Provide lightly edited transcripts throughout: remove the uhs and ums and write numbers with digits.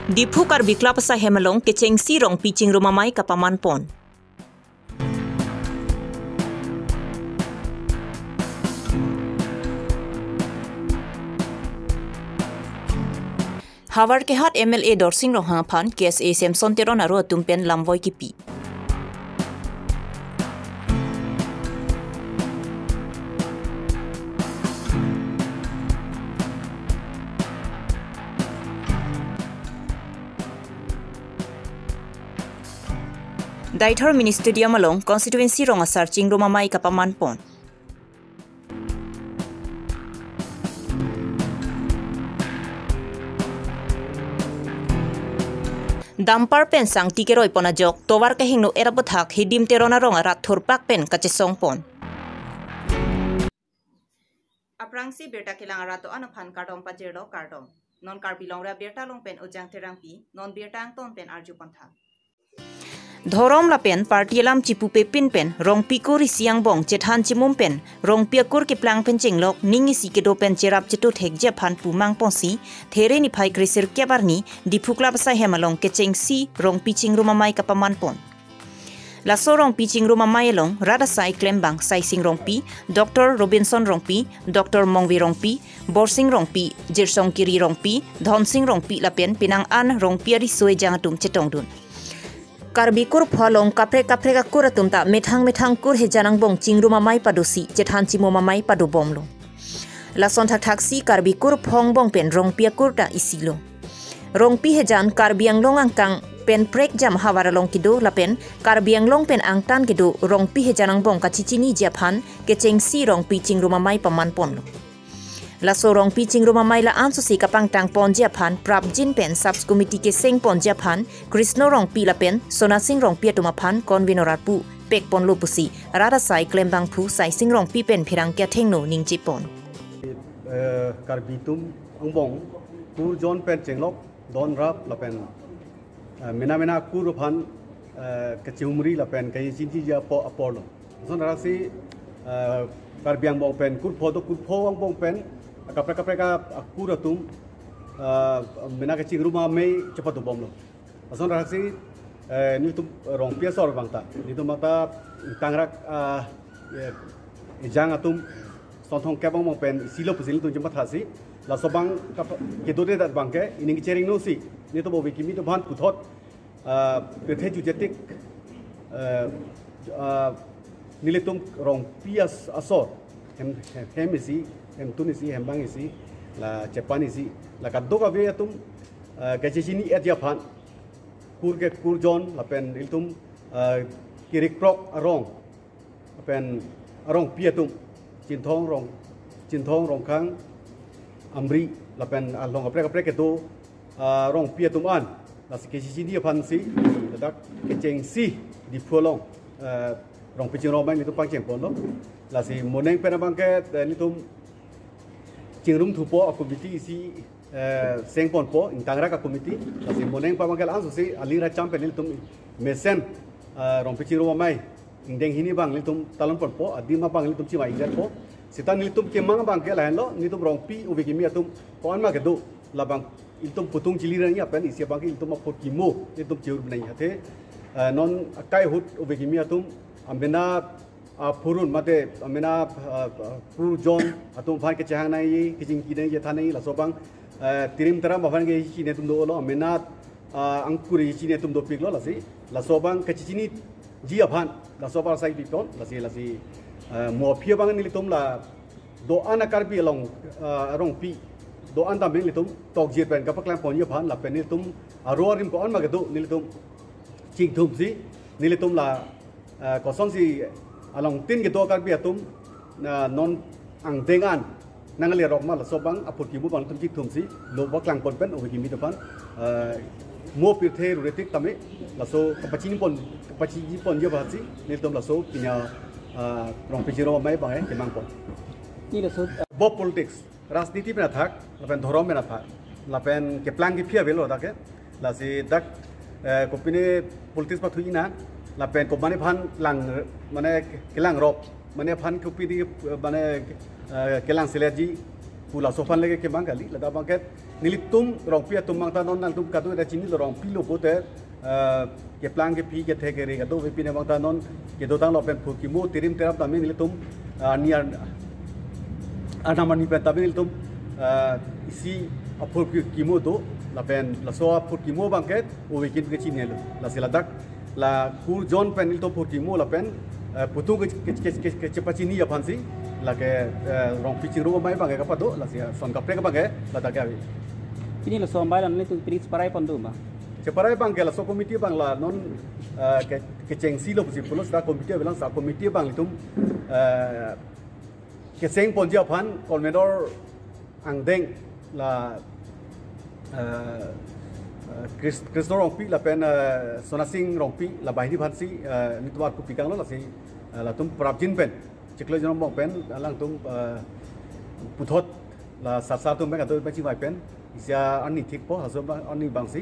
Dipu Karbi Club sa Hemalong keceng sirong pitching rumamay kapaman pon. Hawar kehat MLA Dorsing rong hangapan KSA Samson Teron aro tumpen lamvoy kipi. Daithar Mini Stadium along constituency rong asar ching rumamay kapaman pon. Dampar pen sang tikeroi pona jok towar kahing no era bothak hidim terona rong arat thurpak pen kachesong pon. Aprangsi berta kilang arato anaphan kardom pajero kardom. Non karbilong ra berta long pen ujang terangpi non berta ang ton pen arju pantha. Dhorom la pen party lam chipu pe pin pen rong pikur siang bong chethan chimum pen rong piakur ki plang pen chinglok ningi sikedo pen cherap chetu thekje phan pumang ponsi there ni phai krisir kyabarni dipukla basa hemalong kecheng si rong piching rumamai kapaman pon la sorong piching rumamai long rada sai klembang sai sing rong pi Dr. Robinson rong pi Dr. Mongvi rong pi Borsing rong pi Jirsong Kiri rong pi Dhonsing rong pi la pen pinang an rong piari soe jangatum chetong dun Karbikur phalong kapre ka kuratum ta methang kur he janang bong chingru mamai padosi chethan chimo mamai padu bomlo lason thak si karbikur phong bong pen rong piakur ta isilo rong pi he jan karbiang long angkang pen prek jam hawara long kido lapen karbiang long pen angtan kido rong pi he janang bong kachichini japhan kecheng si rong pi chingru mamai paman ponlo la sorong pitching rumamai la ansusi kapang tang pon japhan prabjin pen subs committee ke seng pon japhan Krishno rong pi la pen Sona Singh rong pi tumaphan convener pu pek pon lopusi rara sai klembang phu sai sing rong pi pen phirang kya thengno ningchi pon karbitum angbong kur jon pen chenglok don rap la pen mena kur phan ke chumri la pen kai jinji ja po apolo son rasi karbiang bong pen kur pho angbong pen kapre aku ratum mena kecing rumah mei cepat tu bom lo. Asal raksi ni tu rong pia sor bangta. Ni tu mata tangrak jang atum sontong kebang mau pen silo pusil tu jempat hasi. La sobang kedode dat bangke ini kecering no si. Ni tu bawa kimi tu bahan puthot pethe jujetik nilai tu rong pia asor hem isi hem tunisi hem bangisi la japanisi la kaddo ka ve tum gajini et japan kur jon la pen iltum kirik prok arong pen arong piatum cintong rong kang amri la pen along kapre keto rong piatum an la gajini japan si dak keceng si di pholong rong piching rong bang itu pangcheng pon lo la si moneng pen bangke litum Cingrum thupo a committee si seng pon po in tangra ka committee asi moneng pa mangkel ansu si alira champion litum mesen rompi chiro mai indeng hini bang litum talon pon po adima bang litum chima ingat po sitan litum ke mang bang ke lain lo litum rompi ubeki mi atum kon ma kedo labang litum putung chilira ni apen isi bang litum apot kimo litum chiur bnai hate non kai hut ubeki mi atum ambena purun mate amena pur jon atum phan ke chang nai kijing ki nei thanai la sobang tirim tara bafan ge chi ne tum do lo amena angkuri chi ne tum do pik lo la si la sobang ke chi ni ji aphan la sobar sai pik ton la si mo phia bang ni tum la do ana kar bi long rong pi do an tam ni tum tok jit pen ka paklang pon ye phan la pen ni tum aro rim ko an ma ge do ni tum ching thum si ni tum la ko son si along tin ke to kar bi atum non ang tengan nangali rok ma la sobang apot ki bu bang tum chik thum si lo baklang pon pen o ki mi depan mo pir the ruretik tame la so kapachi pon je ba si ni tum la so pinya rong pijiro mai ba ke mang pon ni la so bo politics rajniti pe na thak la pen thorom me na thak la pen ke plan ki phia velo da ke la si dak ko pine politics pa thui na la pen ko mane phan lang mane kelang rop mane phan kupi di mane kelang silerji pula sofan lege ke bangkali lada bangket nilitum rong pia tum mang tanon nang tum katu da chini rong pilo pote ke plang ke pi ke the ke re katu we pine mang tanon ke do tang lo pen phu ki mo tirim terap tamin nilitum niar anamani pen tamin nilitum isi apur ki mo do la pen la so apur ki mo bangket o we kin ke chini la siladak la kur john pen nilitum pur ki mo la pen putu ke cepat chini ya phansi la ke rong pi chiru mai bang ke kapado la sia son kapre ka bang ke la ta ke ini lo sombai lan itu tris parai pondu ba separai bang ke la so komiti bang la non ke cengsi lo pusi pulos da komiti belang sa komiti bang litum ke seng ponja phan kolmedor angdeng la Kristo rongpi la pen sonasing rongpi la bahini phansi ni tuar ku pikang lo la si la tum prabjin pen chiklo jom bong pen alang tum puthot la sasa tum pen atu pechi vai pen isia ani thik po haso ani bangsi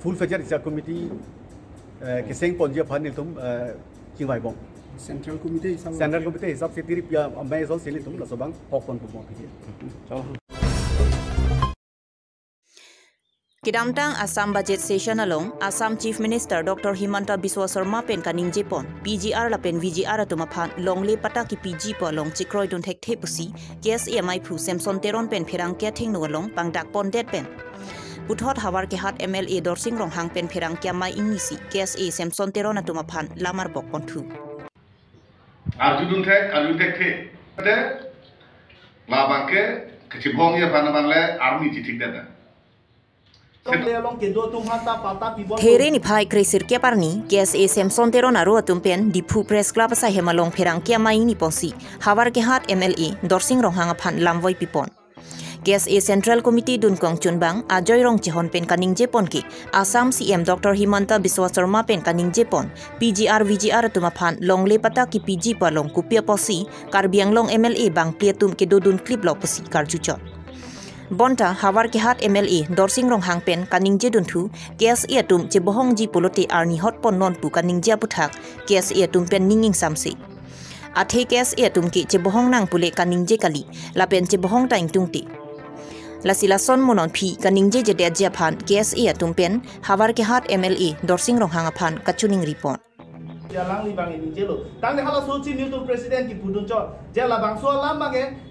full feature isia committee ke seng ponja phan ni tum ching vai bong Central Committee hisab se tirip ya ambai so seli tum la sobang hokon pu bong chalo Kidamtang Assam Budget Session along Assam Chief Minister Dr. Himanta Biswa Sarma pen kaning jepon PGR la pen VGR atuma phan longle pata ki PG po long chikroi dun thek thepusi KSEMI phu Samson Teron pen phirang kya thing no long pangdak pon det pen Puthot hawar ke hat MLA Dorsing Rong hang pen phirang kya mai ingisi KSE Samson Teron atuma phan lamar bok pon thu Arjudun thek the te la bangke kechibong ya pan bangle army ji thik da Here ni phai kresir ke parni KSA Samson Teron aro atumpen Diphu Press Club sa hemalong phirang kya mai ni posi hawar ke hat MLA Dorsing Rong hang phan lamwoi pipon KSA Central Committee dun kong chunbang ajoy rong chehon pen kaning jepon ki Assam CM Dr. Himanta Biswa Sarma pen kaning jepon PGR VGR tuma phan longle pata ki PG pa long kupia posi Karbiang long MLA bang plietum ke dodun clip lo posi karjuchot Bonta hawar ke hat MLA Dorsing Rong hang pen kaning je duntu KSA tum je bohong ji polote arni hot pon non pu kaning ja puthak KSA tum pen ninging samse athe KSA tum ki je bohong nang pule kaning je kali la pen je bohong taing tungti la sila son monon phi kaning je de ja phan KSA tum pen hawar ke hat MLA Dorsing Rong hang phan kachuning report Jalang li bang ini jelo tang de hala sochi new to president ki pudun cho jela bang so lam bang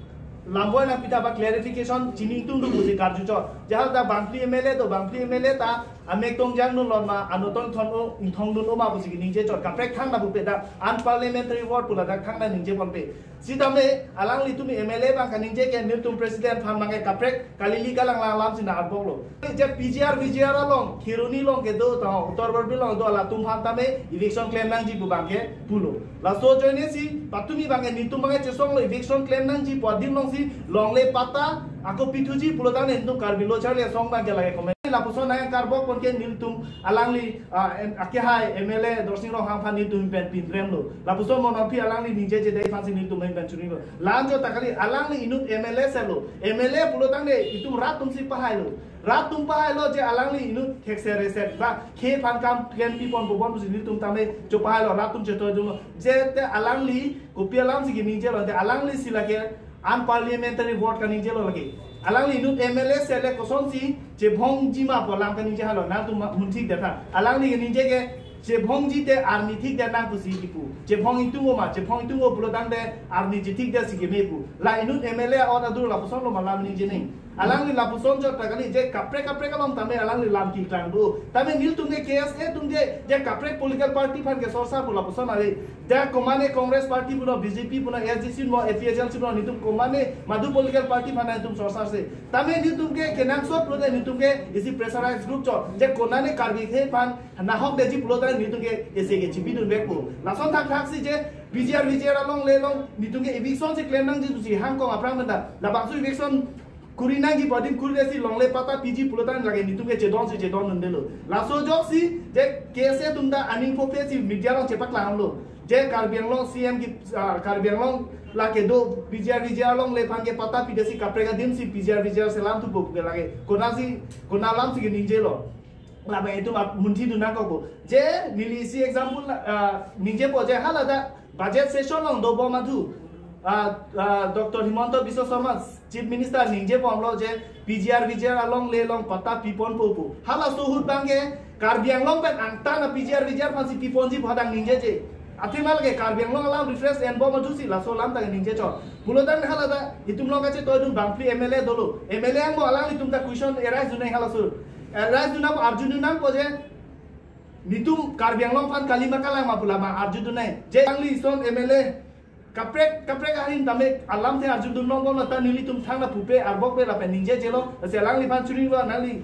Lamboy na pita ba clarification chini tung du buzi karju cho jahal da bangpli MLA ta amek tong jang nun lon ma anotong thon o thong dun o ma buzi ki ningje chot kaprek khang na bu pe da unparliamentary word pula da khang na ningje bon pe sidame alang li tumi MLA bang ka ningje ke new tum president phan mangai kaprek kalili galang la lam sina arbok lo je PGR VGR long khiruni long ke do ta uttar borbi long do la tum phan tame eviction claim nang ji bu bang ke pulo la so joine si patumi bang ni tum bang che song lo eviction claim nang ji podim long longle pata ako pituji pulotan entum karbilo charle song bang ke lage komen la puso na karbok kon ke niltum alangli akihai MLA Dorsing Rong hang phan niltum pen pinrem lo la puso monopi alangli ninje je dai fansi niltum pen chuni lo lanjo takali alangli inut MLA selo MLA pulotan de itum ratum si pahai lo ratum pahai lo je alangli inut thekse reset ba khe phan kam plan pipon bobon busi niltum tame jo pahai lo ratum je to je te alangli kopialam si ninje lo de alangli silake unparliamentary vote ka ninje lo lagi alangli nu MLA sele kosonsi je bhongji ma polam ka ninje halo na tu munthik datha alangli ke ninje ke je bhongji te army thik da na pusi kipu je bhong itungo ma je bhong itungo bulodang de army je thik da si ke mepu la inu MLA or adur la poson lo malam ninje nei alangli la poson jo takali je kapre ka lom tame alangli lam ki klang do tame nil tunge KSA tunge je kapre political party phan ke sorsa pula poson ale da komane Congress party puno BJP puno SDC mo FPHL puno nitum komane madu political party phan nitum sorsa se tame nitum ke kenang so puno nitum ke isi pressurized group cho je konane karbi the phan na hok de ji puno ta nitum ke ese ke chibi dun bek ko lason thak si je VGR along le long nitum ke eviction se claim nang ji si hang ko aprang menda la bangsu eviction Kurina ki padim kuresi longle pata PG pulotan lage nitum ke chedon nundelo laso jok si je KSA tumda aning popes si media long chepak lang lo je Karbiang long CM ki Karbiang long la ke do VGR long le phan ke pata pidesi kaprega dim si VGR selam tu pop ke lage kona lam si ninje lo la ba itu munthi du na ko je nili si example ninje po je halada budget session long do bo ma tu Dr. Himanto Biswa Sarma Chief Minister Ningje Pomlo je PGR along le long pata pipon popo. Hala suhut bangge Karbi Anglong pen angtana PGR masih pipon ji padang ningje je. Atimal ke Karbi Anglong alam refresh and bomb tusi la so lam tang ningje cho. Bulodan hala da itum long kace toy dun bangpli MLA dolo. MLA ang mo alang itum ta question erais dunai hala sur. Erais dunam Arjun dunam ko je nitum Karbi Anglong pan kalima kalang mapula ma Arjun dunai. Je angli son MLA kaprek ahin tame alam the Arjun dunong ko na tan nili tum thang na pupe arbok pe la pen ningje jelo se alang li pan churing wa nali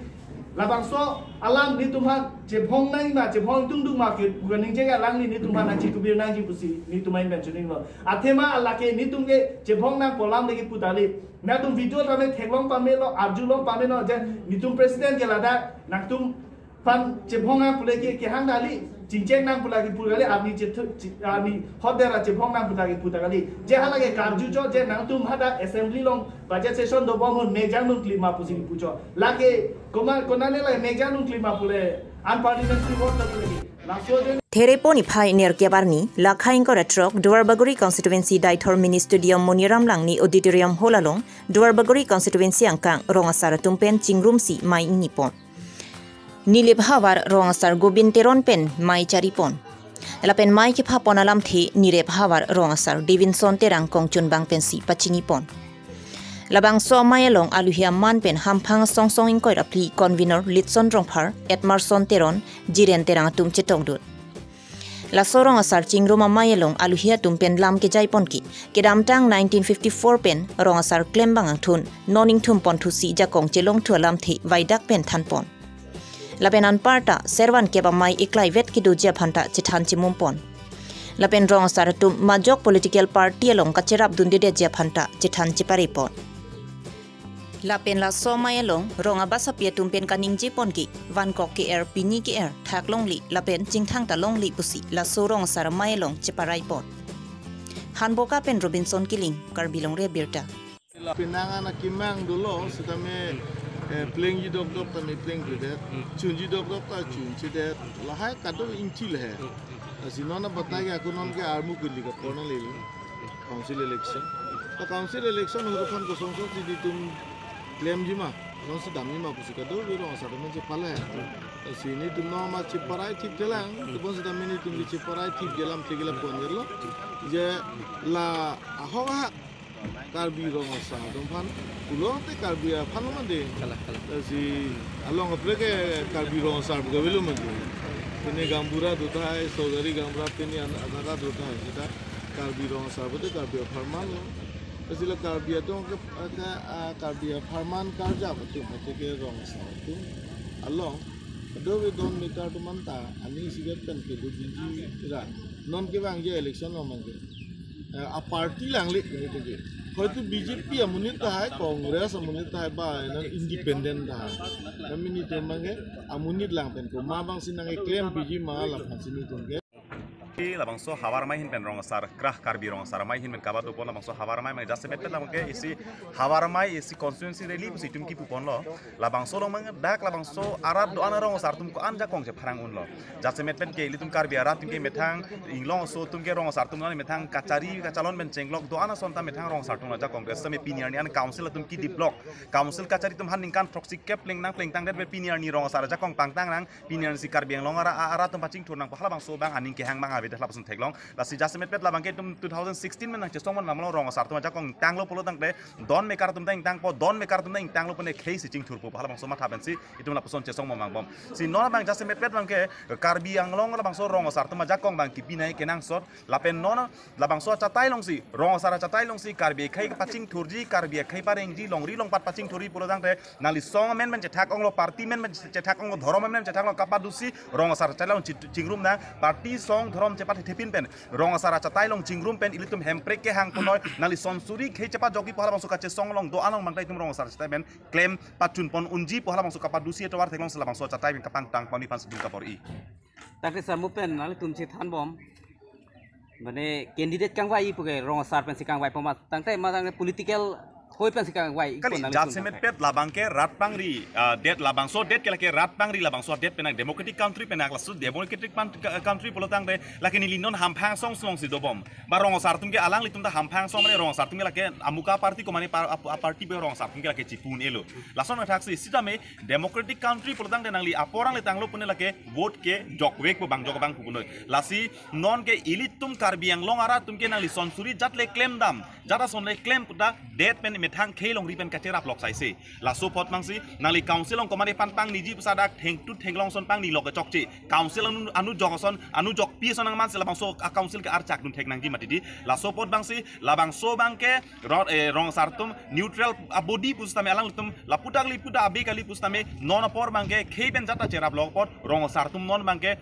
labang so alam ni tumhan jebhong nai ma jebhong tung ma ke bukan je ga lang ni tumhan na jikubir na ji pusi ni tumain mentioning lo athema Allah ke ni tumge jebhong na polam lagi putali na tum video tame thenglong pamelo arjulong pamelo je ni tum president ke lada nak tum pan jebhong na pule ke hang dali jinjeng nang pula ki pulgali arni hodera jebhong nang putagali je halage karju jo je nang tum hada assembly long budget session do bom mejan nung klima pusi pucho lage konane la mejan nung klima pule unparliamentary vote lagi langsung Thereponi phai nerkebarni lakhaing ko retrok Duarbaguri constituency daithor mini stadium Moniram langni auditorium holalong Duarbaguri constituency angkang rongasar tumpen chingrum si mai nipon Nilip hawar rongasar Gobin teron pen mai charipon. Lapen mai ke phapon alam the nirep hawar rongasar Davidson terang kongchun bang pensi pachinipon. Labang so mai along aluhia man pen hamphang song ingkoi rapli convener Litson rongphar Edmarson teron jiren terang tum chetong dut. La sorong asar chingruma mai along aluhia tumpen lam ke jaipon ki kedam tang 1954 pen rongasar klembang ang thun noning thum pon thusi jakong chelong thualam the vaidak pen thanpon. Lapenan parta servan keba mai iklai vet ki dujia phanta chithan chimumpon lapen rong saratum majok political party along kacherap dundide jia phanta chithan chiparipon lapen la somai along ronga basapia tumpen kaning jipon ki vankok ki air pini ki air thaklong li lapen chingthang ta long li pusi la sorong saramai along chiparaipon hanboka pen Robinson Kiling Karbilong re birta pinangan akimang dulu setame playing ji dok tami playing beda chun ji dok ta chun chide lahai kado inchil hai sinona batna ke aku non ke armu kuli ka kona le council election hurufan ko songso ji tum claim ji ma songso dami ma pusi kado biro asada me je pala hai sini tum no ma chiparai thik telang tupon sada mini tum ji chiparai thik gelam tegela ponjelo je la ahoga Karbi rongosa dompan ulo te karbi phanu mande si along apreke karbi rongosa gavelu mande tene gambura dota hai sodari gambura tene anara dota hai kita karbi rongosa bote karbi farman asila karbi to ke karbi farman karja bote ke rongosa tu along do we don meter to manta ani sigat kan ke ji ra non ke bang je election no mande a party langli gitu hoitu BJP amunit hai Congress amunit hai ba independent hai kami ni temange amunit lang pen ko ma bang sinang claim BJ ma la sini tungge labang so hawar mai hin pen rong sar krah karbi rong sar mai hin men kabat pon labang so hawar mai just met labang ke isi hawar mai isi constituency reli pusi tum ki pon lo labang so long mang dak labang so arab do ana rong sar tum ko anja kong je pharang un lo just met pen ke li tum karbi arab tum ke methang inglong so tum ke rong sar tum na methang kachari kachalon ben chenglok do ana son ta methang rong sar tum ja congress me pinier ni an council tum ki develop council kachari tum han ningkan proxy cap ling nang pling tang det pinier ni rong sar ja kong pang tang nang pinier si karbi long ara tum paching thur nang phala bang so bang aning ke hang bang dah lapasun teglong lasi jasmet pet labang ke tum 2016 men nang chesong man namlo rong sar tum jakong tang lo polo tang de don me kar tum tang po don me kar tum tang lo pone khei si ching thur po phala bang so ma thaben si itum lapasun chesong mang bom si non bang jasmet pet bang ke karbi anglong labang so rong sar tum jakong bang kipinai kenang sor lapen non labang so chatai long si rong sar chatai long si karbi khei paching thurji karbi khei pareng ji longri long pat paching thuri polo tang de nali song men chethak ong lo party men chethak ong lo dhorom men chethak lo kapadusi rong sar chalong chingrum na party song dhorom chepat thepin pen rong asara chatai long chingrum pen ilitum hemprek ke hang punoi nali sonsuri khei chapa jogi pohla bangsu kache song long do anong mangtai tum rong asara chatai ben claim patun pon unji pohla bangsu kapadusi to war thelong sala bangsu chatai ben kapang tang poni fans dum kapor i takre sarmu pen nali tum che than bom mane candidate kang wai puge rong asar pen si kang wai poma tangtai ma tang political hoi pen sikang wai kali jat semet pet labang ke rat pangri det labang so det ke rat pangri labang so det penang democratic country penang lasu democratic country polotang de lakini linon hampang song si dobom barong sartum ke alang litum da hampang song re rong sartum ke lake amuka party ko mani party be rong sartum ke lake cipun elo lason taksi sidame democratic country polotang de nangli aporang le tanglo pune lake vote ke jokwek po bang jok bang puno lasi non ke ilitum karbiang long ara tum ke nangli sonsuri jat le claim dam jara son le claim puta det pen metang kelong riben kacera blok sai se la support mangsi nali council ong komane pang niji pusada thenglong son pang ni lok chokchi council anu jogoson anu jok pi sonang man sela bangso council ke archak dun thek nangji matidi la support bangsi la bangso bangke rong sartum neutral body pustame alang lutum la pudak li puda abe kali pustame non por bangke kheben jata chera blok pot rong sartum non bangke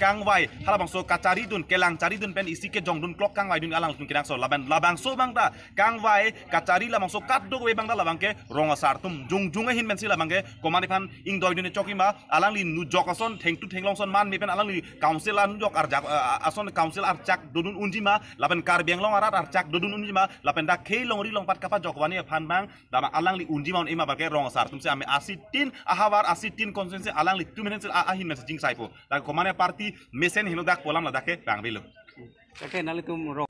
kangwai hala bangso kacari dun kelang cari dun pen isi ke jong dun klok kangwai dun alang dun kirang so labang so bangda kangwai kacari la bangso kat do we bangda labang ke ronga sartum jung hin men si labang ke komani pan ing doi dun choki ma alang li nu jokason thenglong son man me pen alang li council an jok arjak ason council arjak dodun unjima laban kar bianglong arat arjak dodun unjima lapen da kelong ri long pat kapa jokwani phan bang dama alang li unjima on ema bangke ronga sartum se ame asitin ahawar asitin konsensi alang li 2 minutes ahin messaging saipo da komane party mesen hino dak polam ladake bang bilo okay nali tum ro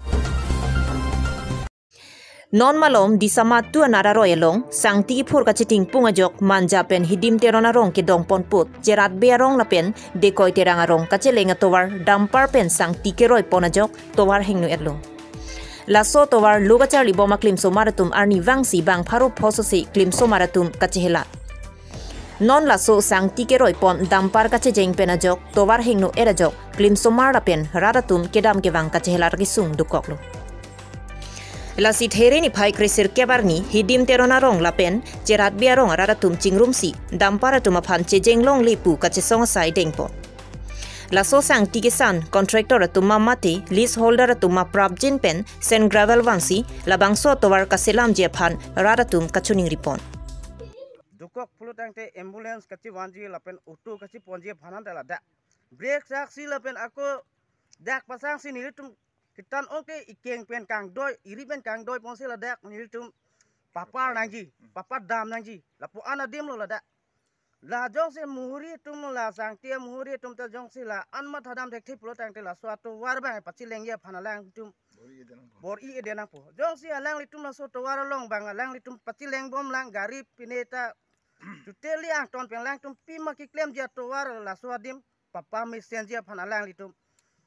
non malom di sama tu anara royalong sang ti phur ka chiting punga jok manja pen hidim terona rong ke dong pon put jerat bearong la pen de koi teranga rong ka chelenga towar dampar pen sang ti ke roi pona jok towar hengnu etlo laso towar luga charli boma klim so maratum arni wangsi bang pharu phososi klim so maratum ka chehela non laso sang tike roi pon dampar kache jeng pena jok towar hengnu era jok klim somar pen radatum kedam kewang kache helar gisung dukoklo lasi there ni phai krisir kebarni hidim terona rong lapen jerat biarong radatum chingrumsi dampar atuma phan che jenglong lipu kache song sai dengpo laso sang tike san contractor atuma mate lease holder atuma prabjin pen sen gravel wangsi labangso towar kaselam je phan radatum kachuning ripon dukok pulutang te ambulance kachi wanji lapen auto kachi ponje phanan dala da break saksi lapen ako dak pasang si nilitum kitan oke ikeng pen kang doi iri pen kang doi ponse la dak nilitum papar nangji papar dam nangji lapu ana dim lo la da la jong se muhuri tum la sang tia muhuri tum ta jong si la anma thadam dek thi pulutang te la swatu warba pachi lengye phanalang tum bor i edenang po jong si alang litum la so to waralong bang alang litum pachi leng bom lang gari pineta tuteli ang ton pelang tum pima ki klem dia to war la swadim papa mesen dia phan alang litum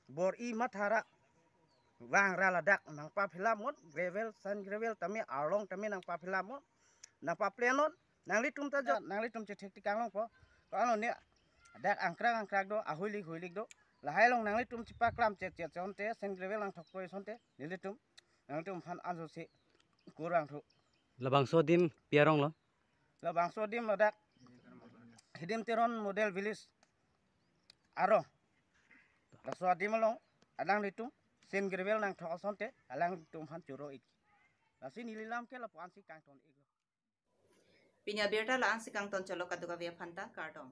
bor i mathara wang rala dak nang pa philamot gravel san gravel tami arlong tami nang pa philamot nang pa plenon nang litum ta jot nang litum che thek ti kanglong po kano ne dak angkrang do ahulik do la hailong nang litum chipa klam che chonte san gravel nang thokoi sonte nilitum nang litum phan anjo se kurang thu labang so dim piarong lo la bangso dim ladak hidim teron model village aro la so dim long adang litum sen gravel nang thokasonte alang tum han churo ik la sin ililam ke la pansi kang ton ik pinya berta la ansi kang ton chalo kaduga via phanta kardom